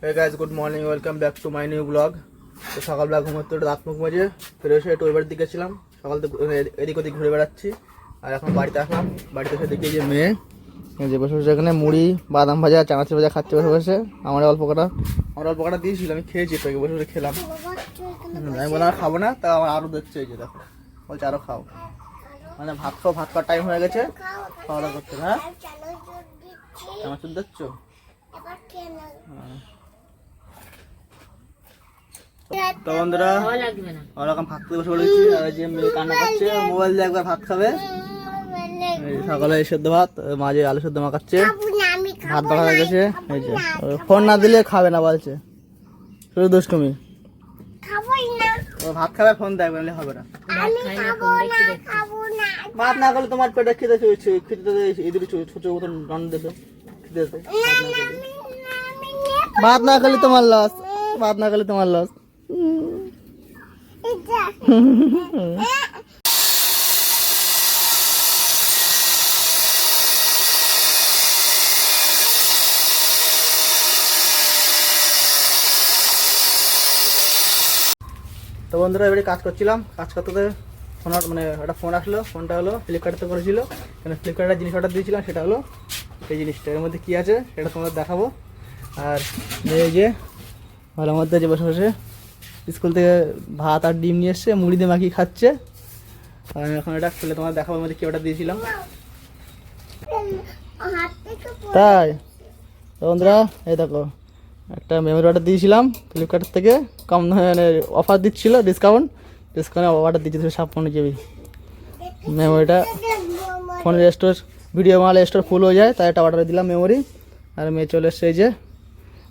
Hey guys, good morning. Welcome back to my new vlog. তো সকালবেলা ঘুমোতে রাত মুখ মাঝে ফ্রেশ হয়ে একটু ওই বাড়ির দিকে ছিলাম। সকাল থেকে এদিক ওদিক ঘুরে বেড়াচ্ছি। আর এখন বাড়িতে আসলাম। বাড়িতে এসে দেখি যে মেয়ে যে বসে বসে এখানে মুড়ি বাদাম ভাজা চানাচুর ভাজা খাচ্ছে বসে বসে। আমার অল্প কটা দিয়েছিল, আমি খেয়েছি, তোকে বসে বসে খেলাম। আমি বললাম আর খাবো না, তা আমার আরও দেখছে, এই যে দেখো বলছে আরও খাও। মানে ভাত খাওয়ার টাইম হয়ে গেছে, খাওয়া দাওয়া করতে। হ্যাঁ চানাচুর দিচ্ছ? তো বন্ধুরা ওরকম ভাত খেতে বসে পড়েছি। আর যে মেয়ে কান্না করছে, মোবাইল দিয়ে একবার ভাত খাবে। সকালে সেদ্ধ ভাত, মাঝে আলু সেদ্ধ মাখাচ্ছে, ভাত বাড়া হয়ে গেছে। এই যে ফোন না দিলে খাবে না বলছে, শুধু দুষ্টুমি। ভাত খাবে, ফোন দেখবে না হবে না। ভাত না করলে তোমার পেটে খেতে এদিকে ছোট মতন রান দেবে, ভাত না খেলে তোমার লস, ভাত না খেলে তোমার লস। তো বন্ধুরা এবারে কাজ করছিলাম, কাজ করতে ফোন মানে একটা ফোন আসলো। ফোনটা হলো ফ্লিপকার্টে করেছিল, মানে ফ্লিপকার্টের জিনিস অর্ডার দিয়েছিলাম। সেটা হলো এই জিনিসটা, এর মধ্যে কী আছে সেটা তোমাদের দেখাবো। আর এই যে ভালোর মধ্যে যে বসে বসে স্কুল থেকে ভাত আর ডিম নিয়ে এসছে, মুড়ি দিয়ে মাখিয়ে খাচ্ছে। আর আমি এখন এটা খুলে তোমাদের দেখাবো মধ্যে কী অর্ডার দিয়েছিলাম। তাই তো বন্ধুরা এই দেখো, একটা মেমোরি অর্ডার দিয়েছিলাম ফ্লিপকার্ট থেকে, কম মানে অফার দিচ্ছিলো, ডিসকাউন্টে অর্ডার দিচ্ছি 56 জিবি মেমোরিটা। ফোনের স্টোর ভিডিও মাল স্টোর ফুল হয়ে যায়, তাই একটা অর্ডার দিলাম মেমোরি। আর মেয়ে চলে এসছে এই যে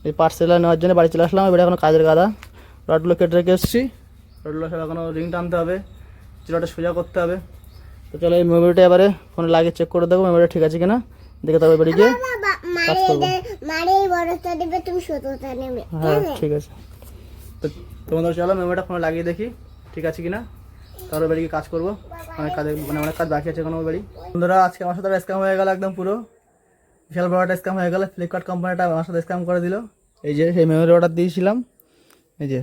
এই পার্সেল নেওয়ার জন্য বাড়ি চলে আসলাম। এবারে এখনো কাজের গাদা, রডগুলো কেটে রেখে এসেছি। রডগুলো সব এখনও রিং টানতে হবে, চিরাটা সোজা করতে হবে। তো চলো এই মেমোরিটা এবারে ফোনে লাগিয়ে চেক করে দেবো মেমোরিটা ঠিক আছে কিনা, দেখে তারপর বাড়ি গিয়ে কাজ করবো। হ্যাঁ ঠিক আছে। তো তোমাদের চলো মেমোরিটা ফোনে লাগিয়ে দেখি ঠিক আছে কিনা, তারপর বাড়ি গিয়ে কাজ করবো। অনেক কাজে মানে অনেক কাজ বাকি আছে এখনো বাড়ি। বন্ধুরা আজকে আমার সাথে স্ক্যাম হয়ে গেল, একদম পুরো বিশাল বড় একটা স্ক্যাম হয়ে গেল। ফ্লিপকার্ট কোম্পানিটা আমার সাথে স্ক্যাম করে দিল। এই যে সেই মেমোরি অর্ডার দিয়েছিলাম, এই যে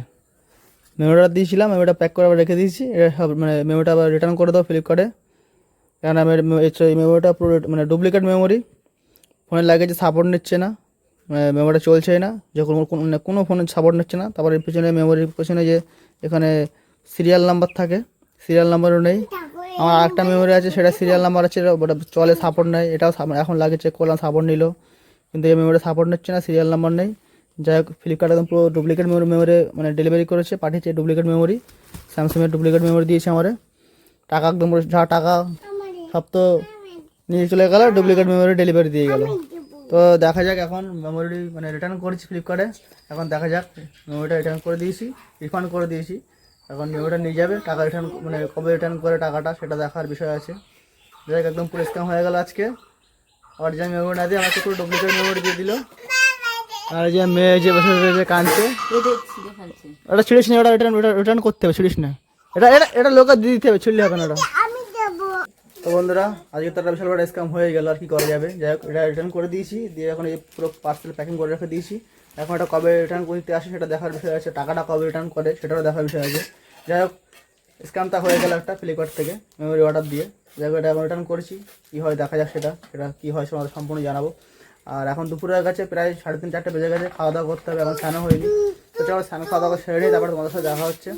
মেমোরি অর্ডার দিয়েছিলাম, মেমোরিটা প্যাক করে আবার রেখে দিয়েছি। এটা সব মানে মেমোরিটা আবার রিটার্ন করে দাও ফ্লিপকার্টে, কারণ আমি এই মেমোরিটা পুরো মানে ডুপ্লিকেট মেমোরি, ফোনের লাগেজে সাপোর্ট নিচ্ছে না, মেমোরিটা চলছেই না, যখন কোনো ফোনে সাপোর্ট নিচ্ছে না। তারপরে পিছনে মেমোরির পিছনে যে এখানে সিরিয়াল নাম্বার থাকে, সিরিয়াল নাম্বারও নেই। আমার আরেকটা মেমোরি আছে, সেটা সিরিয়াল নাম্বার আছে, ওটা চলে, সাপোর্ট নেয়। এটাও এখন লাগে চেক করলাম, সাপোর্ট নিল, কিন্তু এই মেমোরি সাপোর্ট নিচ্ছে না, সিরিয়াল নাম্বার নেই। যাই হোক ফ্লিপকার্ট একদম পুরো ডুপ্লিকেট মেমোরি মানে ডেলিভারি করেছে, পাঠিয়েছে ডুপ্লিকেট মেমোরি। স্যামসাংয়ের ডুপ্লিকেট মেমোরি দিয়েছে আমারে। টাকা একদম যা টাকা সব তো নিয়ে চলে গেল, ডুপ্লিকেট মেমোরি ডেলিভারি দিয়ে গেল। তো দেখা যাক, এখন মেমোরি মানে রিটার্ন করেছি ফ্লিপকার্টে। এখন দেখা যাক, মেমোরিটা রিটার্ন করে দিয়েছি, রিফান্ড করে দিয়েছি। এখন মেমোরিটা নিয়ে যাবে, টাকা রিটার্ন মানে কবে রিটার্ন করে টাকাটা সেটা দেখার বিষয় আছে। যাই হোক একদম পুরো স্ক্যাম হয়ে গেল আজকে। অরিজিনাল মেমোরি না দিয়ে আমাকে পুরো ডুপ্লিকেট মেমোরি দিয়ে দিল। আর যে মেয়ে যে বসে বসে কাঁদছে, ওটা ছিঁড়িস না, ওটা রিটার্ন করতে হবে, ছিঁড়িস না, এটা লোকে দিয়ে দিতে হবে, ছিঁড়লে হবে না ওটা। তো বন্ধুরা আজকে তো একটা বিশাল বড় স্ক্যাম হয়ে গেল, আর কি করা যাবে। যাই হোক এটা রিটার্ন করে দিয়েছি, দিয়ে এখন এই পুরো পার্সেল প্যাকিং করে রেখে দিয়েছি। এখন এটা কবে রিটার্ন করতে আসে সেটা দেখার বিষয় আছে, টাকাটা কবে রিটার্ন করে সেটাও দেখার বিষয় আছে। যাই হোক স্ক্যামটা হয়ে গেল একটা ফ্লিপকার্ট থেকে মেমোরি অর্ডার দিয়ে। যাই হোক এটা এখন রিটার্ন করেছি, কী হয় দেখা যাক, সেটা কী হয় সেটা সম্পূর্ণ জানাবো। আর এখন দুপুরের কাছে প্রায় 3:30-4টে বেজে গেছে, খাওয়া দাওয়া করতে হবে, এখন স্নানও হয়নি। তো চলো স্নান খাওয়া দাওয়া সেরে নিই, তারপরে তোমাদের সাথে দেখা হচ্ছে।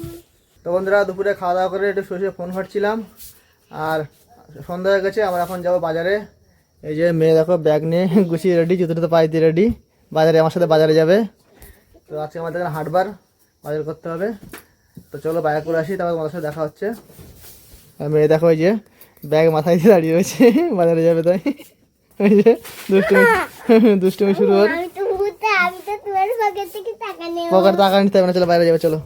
তো বন্ধুরা দুপুরে খাওয়া দাওয়া করে একটু শুয়ে ফোন ঘাঁটছিলাম, আর সন্ধ্যা হয়ে গেছে। আমরা এখন যাবো বাজারে। এই যে মেয়ে দেখো ব্যাগ নিয়ে গুছিয়ে রেডি, জুতোতে পাই দিয়ে রেডি, বাজারে আমার সাথে বাজারে যাবে। তো আজকে আমাদের এখানে হাটবার, বাজার করতে হবে। তো চলো বাজার করে আসি, তারপর তোমাদের সাথে দেখা হচ্ছে। আর মেয়ে দেখো এই যে ব্যাগ মাথায় দিয়ে দাঁড়িয়ে রয়েছে, বাজারে যাবে তাই। ওই যে দুষ্টুমি শুরু হল, পকেট টাকা নিতে হবে না, চলো বাইরে যাবে চলো।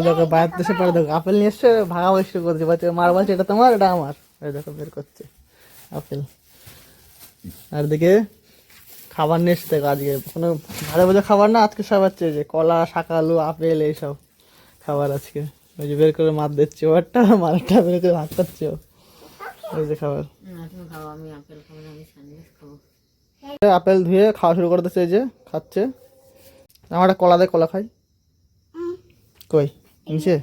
দেখো বাইরের দেশে পরে দেখো আপেল নিয়ে এসছে, ভাগাভাগি শুরু করছে, মার বলছে এটা তোমার এটা আমার। এই দেখো বের করছে আপেল। আর দিকে খাবার নিয়ে এসছে, দেখো আজকে কোনো ভালো বোঝা খাবার না, আজকে সব হচ্ছে যে কলা, শাকালু, আপেল এইসব খাবার আজকে। ওই যে বের করে মার দিচ্ছে, ওরটা মারটা বের করে ভাগ করছে, ওই যে খাবার। আপেল ধুয়ে খাওয়া শুরু করে দিচ্ছে, এই যে খাচ্ছে। আমার একটা কলা দে, কলা খাই। কই নিচে?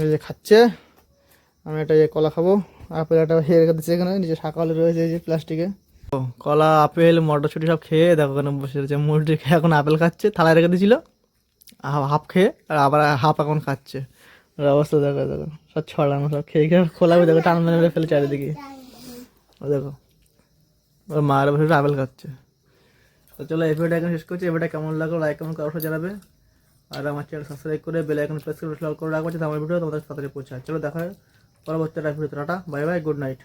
এই যে খাচ্ছে, আমি একটা কলা খাবো। আপেল একটা খেয়ে রেখে দিচ্ছে এখানে, নিচে সকালে রয়েছে এই যে প্লাস্টিকে। কলা, আপেল, মটরশুঁটি সব খেয়ে দেখো ওখানে বসে রয়েছে। মুরগি খেয়ে এখন আপেল খাচ্ছে, থালায় রেখে দিয়েছিল হাফ খেয়ে, আর আবার হাফ এখন খাচ্ছে। ওর অবস্থা দেখো, দেখো সব ছড়ানো, সব খেয়ে খেয়ে খোলাবে, দেখো টান মেরে মেরে ফেলে চারিদিকে। ও দেখো ওর মায়ের বসে আপেল খাচ্ছে। তো চলো এই ভিডিওটা এখন শেষ করছি। এই ভিডিওটা কেমন লাগলো লাইক কমেন্ট করে অবশ্যই জানাবে। আর আমার চ্যানেল সাবস্ক্রাইব করে বেল আইকন প্রেস করে লাল করে রাখবো যাতে আমার ভিডিও তোমাদের তাড়াতাড়ি পৌঁছায়। চলো দেখা হয় পরবর্তী একটা ভিডিওতে। Tata, bye bye, good night.